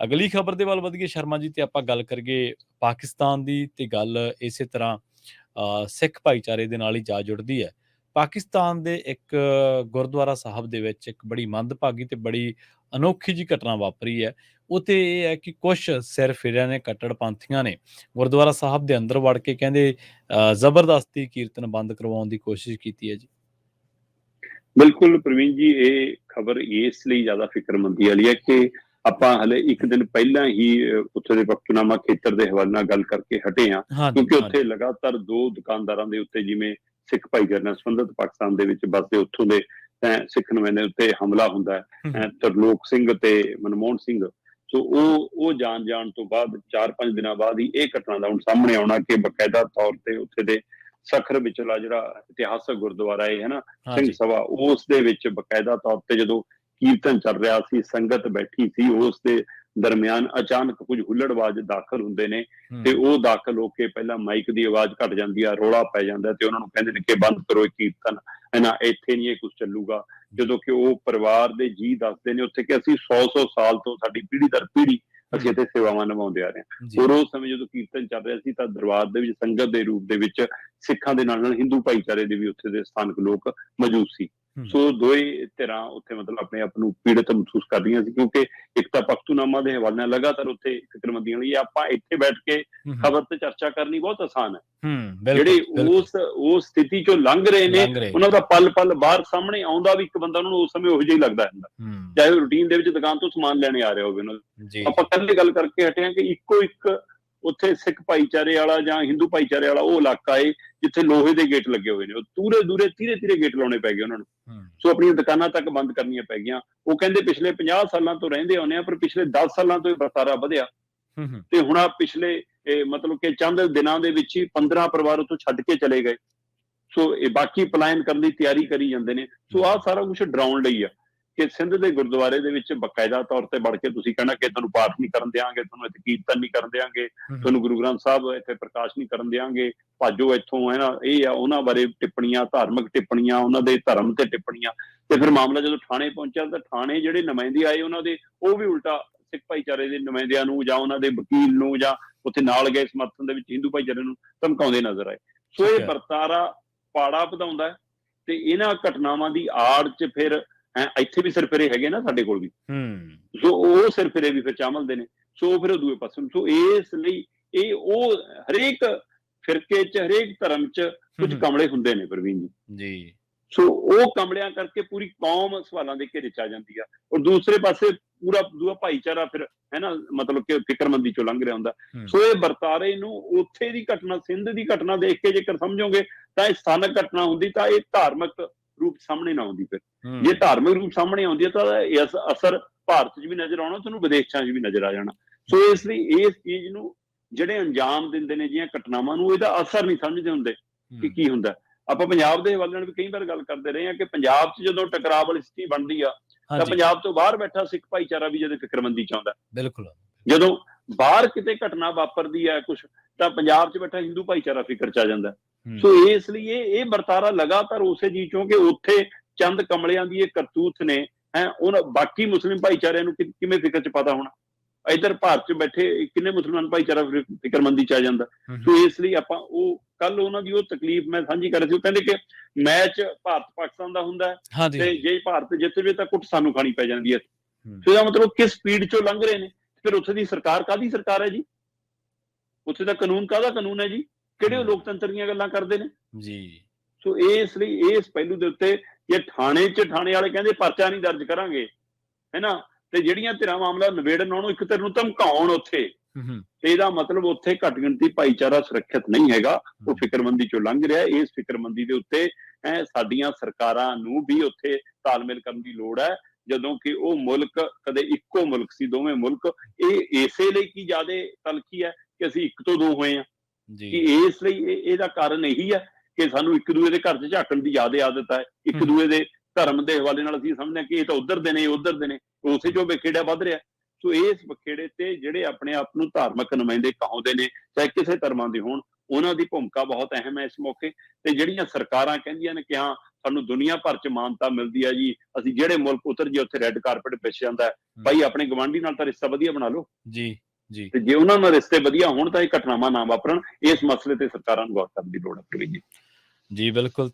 ਅਗਲੀ ਖਬਰ ਦੇ ਵੱਲ ਵਧੀਏ ਸ਼ਰਮਾ ਜੀ, ਤੇ ਆਪਾਂ ਗੱਲ ਕਰੀਏ ਪਾਕਿਸਤਾਨ ਦੀ, ਤੇ ਗੱਲ ਇਸੇ ਤਰ੍ਹਾਂ ਸਿੱਖ ਭਾਈਚਾਰੇ ਦੇ ਨਾਲ ਹੀ ਜਾ ਜੁੜਦੀ ਹੈ। ਪਾਕਿਸਤਾਨ ਦੇ ਇੱਕ ਗੁਰਦੁਆਰਾ ਸਾਹਿਬ ਦੇ ਵਿੱਚ ਇੱਕ ਬੜੀ ਮੰਦਭਾਗੀ ਤੇ ਬੜੀ ਅਨੋਖੀ ਜਿਹੀ ਘਟਨਾ ਵਾਪਰੀ ਹੈ। ਉਹ ਤੇ ਇਹ ਹੈ ਕਿ ਕੁਛ ਸਿਰ ਫਿਰਿਆਂ ਨੇ, ਕੱਟੜਪੰਥੀਆਂ ਨੇ ਗੁਰਦੁਆਰਾ ਸਾਹਿਬ ਦੇ ਅੰਦਰ ਵੜ ਕੇ ਕਹਿੰਦੇ ਜ਼ਬਰਦਸਤੀ ਕੀਰਤਨ ਬੰਦ ਕਰਵਾਉਣ ਦੀ ਕੋਸ਼ਿਸ਼ ਕੀਤੀ ਹੈ ਜੀ। ਬਿਲਕੁਲ ਪ੍ਰਵੀਨ ਜੀ, ਇਹ ਖਬਰ ਇਸ ਲਈ ਜ਼ਿਆਦਾ ਫਿਕਰਮੰਦੀ ਵਾਲੀ ਹੈ ਕਿ ਆਪਾਂ ਹਲੇ ਇੱਕ ਦਿਨ ਪਹਿਲਾਂ ਹੀ ਉੱਥੇ ਦੇ ਬਖਤੂਨਾਮਾ ਖੇਤਰ ਦੇ ਹਵਾਲੇ ਨਾਲ ਗੱਲ ਕਰਕੇ ਹਟੇ ਹਾਂ, ਹਾਂਜੀ ਕਿਉਂਕਿ ਉੱਥੇ ਹਾਂਜੀ ਲਗਾਤਾਰ 2 ਦੁਕਾਨਦਾਰਾਂ ਦੇ ਉੱਤੇ, ਜਿਵੇਂ ਸਿੱਖ ਭਾਈਚਾਰੇ ਨਾਲ ਸੰਬੰਧਿਤ ਪਾਕਿਸਤਾਨ ਦੇ ਵਿੱਚ ਵੱਸਦੇ ਉੱਥੋਂ ਦੇ ਸਿੱਖ ਨੁਮਾਇੰਦੇ ਉੱਤੇ ਹਮਲਾ ਹੁੰਦਾ ਹੈ, ਤਰਲੋਕ ਸਿੰਘ ਤੇ ਮਨਮੋਹਨ ਸਿੰਘ। ਸੋ ਉਹ ਜਾਣ ਤੋਂ ਬਾਅਦ 4-5 ਦਿਨਾਂ ਬਾਅਦ ਹੀ ਇਹ ਘਟਨਾ ਦਾ ਹੁਣ ਸਾਹਮਣੇ ਆਉਣਾ ਕਿ ਬਕਾਇਦਾ ਤੌਰ ਤੇ ਉੱਥੇ ਦੇ ਸਖਰ ਵਿਚਲਾ ਜਿਹੜਾ ਇਤਿਹਾਸਕ ਗੁਰਦੁਆਰਾ ਹੈ ਨਾ, ਸਿੰਘ ਸਭਾ, ਉਸ ਦੇ ਵਿੱਚ ਬਕਾਇਦਾ ਤੌਰ ਤੇ ਜਦੋਂ ਕੀਰਤਨ ਚੱਲ ਰਿਹਾ ਸੀ, ਸੰਗਤ ਬੈਠੀ ਸੀ, ਉਸ ਦੇ ਦਰਮਿਆਨ ਅਚਾਨਕ ਕੁਝ ਹੁੱਲੜਬਾਜ਼ ਦਾਖਲ ਹੁੰਦੇ ਨੇ, ਤੇ ਉਹ ਦਾਖਲ ਹੋ ਕੇ ਪਹਿਲਾਂ ਮਾਈਕ ਦੀ ਆਵਾਜ਼ ਘਟ ਜਾਂਦੀ ਆ, ਰੌਲਾ ਪੈ ਜਾਂਦਾ, ਤੇ ਉਹਨਾਂ ਨੂੰ ਕਹਿੰਦੇ ਨੇ ਕਿ ਬੰਦ ਕਰੋ ਇਹ ਕੀਰਤਨ, ਨਾ ਇੱਥੇ ਨਹੀਂ ਇਹ ਕੁਝ ਚੱਲੂਗਾ। ਜਦੋਂ ਕਿ ਉਹ ਪਰਿਵਾਰ ਦੇ ਜੀ ਦੱਸਦੇ ਨੇ ਉੱਥੇ ਕਿ ਅਸੀਂ 100 ਸਾਲ ਤੋਂ, ਸਾਡੀ ਪੀੜ੍ਹੀ ਦਰ ਪੀੜ੍ਹੀ ਅਸੀਂ ਇੱਥੇ ਸੇਵਾਵਾਂ ਨਿਭਾਉਂਦੇ ਆ ਰਹੇ ਹਾਂ। ਔਰ ਉਸ ਸਮੇਂ ਜਦੋਂ ਕੀਰਤਨ ਚੱਲ ਰਿਹਾ ਸੀ ਤਾਂ ਦਰਬਾਰ ਦੇ ਵਿੱਚ ਸੰਗਤ ਦੇ ਰੂਪ ਦੇ ਵਿੱਚ ਸਿੱਖਾਂ ਦੇ ਨਾਲ ਹਿੰਦੂ ਭਾਈਚਾਰੇ ਦੇ ਵੀ ਉੱਥੇ ਦੇ ਸਥਾਨਕ ਲੋਕ ਮੌਜੂਦ ਸੀ। ਸੋ ਦੋਏ ਧਿਰਾਂ ਉੱਥੇ ਮਤਲਬ ਆਪਣੇ ਆਪ ਨੂੰ ਪੀੜਤ ਮਹਿਸੂਸ ਕਰ ਰਹੀਆਂ ਸੀ, ਕਿਉਂਕਿ ਇੱਕ ਤਾਂ ਪਖਤੂਨਾਮਾ ਦੇ ਹਵਾਲੇ ਨਾਲ ਲਗਾਤਾਰ ਉੱਥੇ ਫਿਕਰਮੰਦੀਆਂ ਲਈ ਆਪਾਂ ਇੱਥੇ ਬੈਠ ਕੇ ਖਬਰ ਤੇ ਚਰਚਾ ਕਰਨੀ ਬਹੁਤ ਆਸਾਨ ਹੈ। ਜਿਹੜੇ ਉਸ ਸਥਿਤੀ ਚੋਂ ਲੰਘ ਰਹੇ ਨੇ, ਉਹਨਾਂ ਦਾ ਪਲ ਪਲ ਬਾਹਰ ਸਾਹਮਣੇ ਆਉਂਦਾ ਵੀ ਇੱਕ ਬੰਦਾ ਉਹਨਾਂ ਨੂੰ ਉਸ ਸਮੇਂ ਉਹੋ ਜਿਹਾ ਹੀ ਲੱਗਦਾ ਹੁੰਦਾ, ਚਾਹੇ ਉਹ ਰੂਟੀਨ ਦੇ ਵਿੱਚ ਦੁਕਾਨ ਤੋਂ ਸਮਾਨ ਲੈਣੇ ਆ ਰਿਹਾ ਹੋਵੇ ਉਹਨਾਂ ਨੂੰ। ਆਪਾਂ ਕੱਲ੍ਹ ਗੱਲ ਕਰਕੇ ਹਟੇ ਹਾਂ ਕਿ ਇੱਕੋ ਇੱਕ ਉੱਥੇ ਸਿੱਖ ਭਾਈਚਾਰੇ ਵਾਲਾ ਜਾਂ ਹਿੰਦੂ ਭਾਈਚਾਰੇ ਵਾਲਾ ਉਹ ਇਲਾਕਾ ਏ ਜਿੱਥੇ ਲੋਹੇ ਦੇ ਗੇਟ ਲੱਗੇ ਹੋਏ ਨੇ, ਉਹ ਦੂਰੇ ਧੀਰੇ ਗੇਟ ਲਾਉਣੇ ਪੈ ਗਏ ਉਹਨਾਂ ਨੂੰ। ਸੋ ਆਪਣੀਆਂ ਦੁਕਾਨਾਂ ਤੱਕ ਬੰਦ ਕਰਨੀਆਂ ਪੈ ਗਈਆਂ। ਉਹ ਕਹਿੰਦੇ ਪਿਛਲੇ 50 ਸਾਲਾਂ ਤੋਂ ਰਹਿੰਦੇ ਆਉਂਦੇ ਆ, ਪਰ ਪਿਛਲੇ 10 ਸਾਲਾਂ ਤੋਂ ਇਹ ਵਰਤਾਰਾ ਵਧਿਆ, ਤੇ ਹੁਣ ਪਿਛਲੇ ਮਤਲਬ ਕਿ ਚੰਦ ਦਿਨਾਂ ਦੇ ਵਿੱਚ ਹੀ 15 ਪਰਿਵਾਰ ਉੱਥੋਂ ਛੱਡ ਕੇ ਚਲੇ ਗਏ। ਸੋ ਇਹ ਬਾਕੀ ਪਲਾਇਨ ਕਰਨ ਦੀ ਤਿਆਰੀ ਕਰੀ ਜਾਂਦੇ ਨੇ। ਸੋ ਆਹ ਸਾਰਾ ਕੁਛ ਡਰਾਉਣ ਲਈ ਆ ਕਿ ਸਿੰਧ ਦੇ ਗੁਰਦੁਆਰੇ ਦੇ ਵਿੱਚ ਬਕਾਇਦਾ ਤੌਰ ਤੇ ਵੜ ਕੇ ਤੁਸੀਂ ਕਹਿਣਾ ਕਿ ਤੁਹਾਨੂੰ ਪਾਠ ਨਹੀਂ ਕਰਨ ਦਿਆਂਗੇ, ਤੁਹਾਨੂੰ ਇੱਥੇ ਕੀਰਤਨ ਨਹੀਂ ਕਰਨ ਦਿਆਂਗੇ, ਤੁਹਾਨੂੰ ਗੁਰੂ ਗ੍ਰੰਥ ਸਾਹਿਬ ਇੱਥੇ ਪ੍ਰਕਾਸ਼ ਨਹੀਂ ਕਰਨ ਦਿਆਂਗੇ, ਭਾਜੋ ਇੱਥੋਂ, ਹੈ ਨਾ। ਇਹ ਆ ਉਹਨਾਂ ਬਾਰੇ ਟਿੱਪਣੀਆਂ, ਧਾਰਮਿਕ ਟਿੱਪਣੀਆਂ, ਉਹਨਾਂ ਦੇ ਧਰਮ ਤੇ ਟਿੱਪਣੀਆਂ। ਤੇ ਫਿਰ ਮਾਮਲਾ ਜਦੋਂ ਥਾਣੇ ਪਹੁੰਚਿਆ ਤਾਂ ਥਾਣੇ ਜਿਹੜੇ ਨੁਮਾਇੰਦੇ ਆਏ ਉਹਨਾਂ ਦੇ, ਉਹ ਵੀ ਉਲਟਾ ਸਿੱਖ ਭਾਈਚਾਰੇ ਦੇ ਨੁਮਾਇੰਦਿਆਂ ਨੂੰ ਜਾਂ ਉਹਨਾਂ ਦੇ ਵਕੀਲ ਨੂੰ ਜਾਂ ਉੱਥੇ ਨਾਲ ਗਏ ਸਮਰਥਨ ਦੇ ਵਿੱਚ ਹਿੰਦੂ ਭਾਈਚਾਰੇ ਨੂੰ ਧਮਕਾਉਂਦੇ ਨਜ਼ਰ ਆਏ। ਸੋ ਇਹ ਵਰਤਾਰਾ ਪਾੜਾ ਵਧਾਉਂਦਾ ਹੈ, ਤੇ ਇਹਨਾਂ ਘਟਨਾਵਾਂ ਦੀ ਆੜ ਚ ਫਿਰ ਇੱਥੇ ਵੀ ਸਿਰਫਿਰੇ ਹੈਗੇ ਨਾ ਸਾਡੇ ਕੋਲ ਵੀ, ਸੋ ਉਹ ਸਿਰਫਿਰੇ ਵੀ ਫਿਰ ਚਾਮਲਦੇ ਨੇ। ਸੋ ਫਿਰ ਉਹ ਦੂਏ ਪਾਸੇ। ਸੋ ਇਸ ਲਈ ਇਹ ਉਹ ਹਰੇਕ ਫਿਰਕੇ ਚ, ਹਰੇਕ ਧਰਮ ਚ ਕੁਝ ਕਮਲੇ ਹੁੰਦੇ ਨੇ ਪ੍ਰਵੀਨ ਜੀ। ਸੋ ਉਹ ਕਮਲਿਆਂ ਕਰਕੇ ਪੂਰੀ ਕੌਮ ਸਵਾਲਾਂ ਦੇ ਘੇਰੇ ਚ ਆ ਜਾਂਦੀ ਆ, ਔਰ ਦੂਸਰੇ ਪਾਸੇ ਦੂਆ ਭਾਈਚਾਰਾ ਫਿਰ, ਹੈ ਨਾ, ਮਤਲਬ ਕਿ ਫਿਕਰਮੰਦੀ ਚੋਂ ਲੰਘ ਰਿਹਾ ਹੁੰਦਾ। ਸੋ ਇਹ ਵਰਤਾਰੇ ਨੂੰ, ਉੱਥੇ ਦੀ ਘਟਨਾ, ਸਿੰਧ ਦੀ ਘਟਨਾ ਦੇਖ ਕੇ ਜੇਕਰ ਸਮਝੋਗੇ ਤਾਂ ਇਹ ਸਥਾਨਕ ਘਟਨਾ ਹੁੰਦੀ ਤਾਂ ਇਹ ਧਾਰਮਿਕ ਰੂਪ ਸਾਹਮਣੇ ਨਾ ਆਉਂਦੀ। ਫਿਰ ਜੇ ਧਾਰਮਿਕ ਰੂਪ ਸਾਹਮਣੇ ਆਉਂਦੀ ਹੈ ਤਾਂ ਇਸ ਅਸਰ ਭਾਰਤ 'ਚ ਵੀ ਨਜ਼ਰ ਆਉਣਾ, ਤੁਹਾਨੂੰ ਵਿਦੇਸ਼ਾਂ 'ਚ ਵੀ ਨਜ਼ਰ ਆ ਜਾਣਾ। ਸੋ ਇਸ ਲਈ ਇਸ ਚੀਜ਼ ਨੂੰ ਜਿਹੜੇ ਅੰਜਾਮ ਦਿੰਦੇ ਨੇ ਜਿਹੀਆਂ ਘਟਨਾਵਾਂ ਨੂੰ, ਇਹਦਾ ਅਸਰ ਨਹੀਂ ਸਮਝਦੇ ਹੁੰਦੇ ਕਿ ਕੀ ਹੁੰਦਾ। ਆਪਾਂ ਪੰਜਾਬ ਦੇ ਹਵਾਲੇ ਨਾਲ ਵੀ ਕਈ ਵਾਰ ਗੱਲ ਕਰਦੇ ਰਹੇ ਹਾਂ ਕਿ ਪੰਜਾਬ 'ਚ ਜਦੋਂ ਟਕਰਾਅ ਵਾਲੀ ਸਥਿਤੀ ਬਣਦੀ ਆ ਤਾਂ ਪੰਜਾਬ ਤੋਂ ਬਾਹਰ ਬੈਠਾ ਸਿੱਖ ਭਾਈਚਾਰਾ ਵੀ ਜਦੋਂ ਫਿਕਰਮੰਦੀ ਚ ਆਉਂਦਾ। ਬਿਲਕੁਲ। ਜਦੋਂ ਬਾਹਰ ਕਿਤੇ ਘਟਨਾ ਵਾਪਰਦੀ ਹੈ ਕੁਛ, ਤਾਂ ਪੰਜਾਬ 'ਚ ਬੈਠਾ ਹਿੰਦੂ ਭਾਈਚਾਰਾ ਫਿਕਰ ਚ ਆ ਜਾਂਦਾ। ਸੋ ਇਸ ਲਈ ਇਹ ਵਰਤਾਰਾ ਲਗਾਤਾਰ ਉਸੇ ਚੀਜ਼ ਚੋਂ ਕਿ ਉੱਥੇ ਚੰਦ ਕਮਲਿਆਂ ਦੀ ਇਹ ਕਰਤੂਤ ਨੇ, ਉਹਨਾਂ ਬਾਕੀ ਮੁਸਲਿਮ ਭਾਈਚਾਰਿਆਂ ਨੂੰ ਕਿਵੇਂ ਫਿਕਰ ਚ ਪਤਾ ਹੋਣਾ। ਇੱਧਰ ਭਾਰਤ ਚ ਬੈਠੇ ਕਿੰਨੇ ਮੁਸਲਮਾਨ ਭਾਈਚਾਰਾ ਫਿਕਰਮੰਦੀ ਚ ਆ ਜਾਂਦਾ। ਸੋ ਇਸ ਲਈ ਆਪਾਂ ਉਹ ਕੱਲ ਉਹਨਾਂ ਦੀ ਉਹ ਤਕਲੀਫ ਮੈਂ ਸਾਂਝੀ ਕਰ ਰਹੀ ਸੀ। ਉਹ ਕਹਿੰਦੇ ਕਿ ਮੈਚ ਭਾਰਤ ਪਾਕਿਸਤਾਨ ਦਾ ਹੁੰਦਾ ਹੈ, ਤੇ ਜੇ ਭਾਰਤ ਜਿੱਤ ਜਾਵੇ ਤਾਂ ਕੁੱਟ ਸਾਨੂੰ ਖਾਣੀ ਪੈ ਜਾਂਦੀ ਹੈ। ਸੋ ਇਹਦਾ ਮਤਲਬ ਕਿਸ ਸਪੀਡ ਚੋਂ ਲੰਘ ਰਹੇ ਨੇ। ਫਿਰ ਉੱਥੇ ਦੀ ਸਰਕਾਰ ਕਾਹਦੀ ਸਰਕਾਰ ਹੈ ਜੀ? ਉੱਥੇ ਦਾ ਕਾਨੂੰਨ ਕਾਹਦਾ ਕਾਨੂੰਨ ਹੈ ਜੀ? ਕਿਹੜੇ ਲੋਕਤੰਤਰ ਦੀਆਂ ਗੱਲਾਂ ਕਰਦੇ ਨੇ ਜੀ? ਸੋ ਇਸ ਲਈ ਇਸ ਪਹਿਲੂ ਦੇ ਉੱਤੇ ਜੇ ਥਾਣੇ ਵਾਲੇ ਕਹਿੰਦੇ ਪਰਚਾ ਨਹੀਂ ਦਰਜ ਕਰਾਂਗੇ, ਹੈ ਨਾ, ਤੇ ਜਿਹੜੀਆਂ ਧਿਰਾਂ ਮਾਮਲਾ ਨਿਬੇੜਨ ਉਹਨੂੰ ਇੱਕ ਧਿਰ ਨੂੰ ਧਮਕਾਉਣ ਉੱਥੇ, ਤੇ ਇਹਦਾ ਮਤਲਬ ਉੱਥੇ ਘੱਟ ਗਿਣਤੀ ਭਾਈਚਾਰਾ ਸੁਰੱਖਿਅਤ ਨਹੀਂ ਹੈਗਾ, ਉਹ ਫਿਕਰਮੰਦੀ ਚੋਂ ਲੰਘ ਰਿਹਾ। ਇਸ ਫਿਕਰਮੰਦੀ ਦੇ ਉੱਤੇ ਸਾਡੀਆਂ ਸਰਕਾਰਾਂ ਨੂੰ ਵੀ ਉੱਥੇ ਤਾਲਮੇਲ ਕਰਨ ਦੀ ਲੋੜ ਹੈ। ਜਦੋਂ ਕਿ ਉਹ ਮੁਲਕ ਕਦੇ ਇੱਕੋ ਮੁਲਕ ਸੀ, ਦੋਵੇਂ ਮੁਲਕ। ਇਹ ਇਸੇ ਲਈ ਕੀ ਜ਼ਿਆਦਾ ਤਲਖੀ ਹੈ ਕਿ ਅਸੀਂ ਇੱਕ ਤੋਂ ਦੋ ਹੋਏ ਹਾਂ, ਕਿ ਇਸ ਲਈ ਇਹਦਾ ਕਾਰਨ ਇਹੀ ਹੈ ਕਿ ਸਾਨੂੰ ਇੱਕ ਦੂਏ ਦੇ ਘਰ 'ਚ ਝਾਕਣ ਦੀ ਜ਼ਿਆਦਾ ਆਦਤ ਹੈ। ਇੱਕ ਦੂਏ ਦੇ ਧਰਮ ਦੇ ਹਵਾਲੇ ਨਾਲ ਅਸੀਂ ਸਮਝਦੇ ਹਾਂ ਕਿ ਇਹ ਤਾਂ ਉੱਧਰ ਦੇ ਨੇ, ਇਹ ਉੱਧਰ ਦੇ ਨੇ, ਉਸੇ ਚੋਂ ਵਿਖੇੜਾ ਵੱਧ ਰਿਹਾ। ਸੋ ਇਸ ਵਿਖੇੜੇ ਤੇ ਜਿਹੜੇ ਆਪਣੇ ਆਪ ਨੂੰ ਧਾਰਮਿਕ ਨੁਮਾਇੰਦੇ ਕਹਾਉਂਦੇ ਨੇ, ਚਾਹੇ ਕਿਸੇ ਧਰਮਾਂ ਦੇ ਹੋਣ, ਉਹਨਾਂ ਦੀ ਭੂਮਿਕਾ ਬਹੁਤ ਅਹਿਮ ਹੈ ਇਸ ਮੌਕੇ। ਤੇ ਜਿਹੜੀਆਂ ਸਰਕਾਰਾਂ ਕਹਿੰਦੀਆਂ ਨੇ ਕਿ ਹਾਂ ਸਾਨੂੰ ਦੁਨੀਆ ਭਰ ਚ ਮਾਨਤਾ ਮਿਲਦੀ ਹੈ ਜੀ, ਅਸੀਂ ਜਿਹੜੇ ਮੁਲਕ ਉਤਰ ਜੇ ਉੱਥੇ ਰੈੱਡ ਕਾਰਪet ਵਿਛ ਜਾਂਦਾ ਹੈ। ਭਾਈ ਆਪਣੇ ਗਵਾਂਢੀ ਨਾਲ ਤਾਂ ਰਿਸ਼ਤਾ ਵਧੀਆ ਬਣਾ ਲਓ, ਜੀ ਜੀ ਤੇ ਜੇ ਉਹਨਾਂ ਨਾਲ ਰਿਸ਼ਤੇ ਵਧੀਆ ਹੋਣ ਤਾਂ ਇਹ ਘਟਨਾਵਾਂ ਨਾ ਵਾਪਰਨ। ਇਸ ਮਸਲੇ ਤੇ ਸਰਕਾਰਾਂ ਨੂੰ ਗੌਰ ਕਰਨ ਦੀ ਲੋੜ ਹੈ ਪ੍ਰਵੀਨ ਜੀ। ਜੀ ਬਿਲਕੁਲ।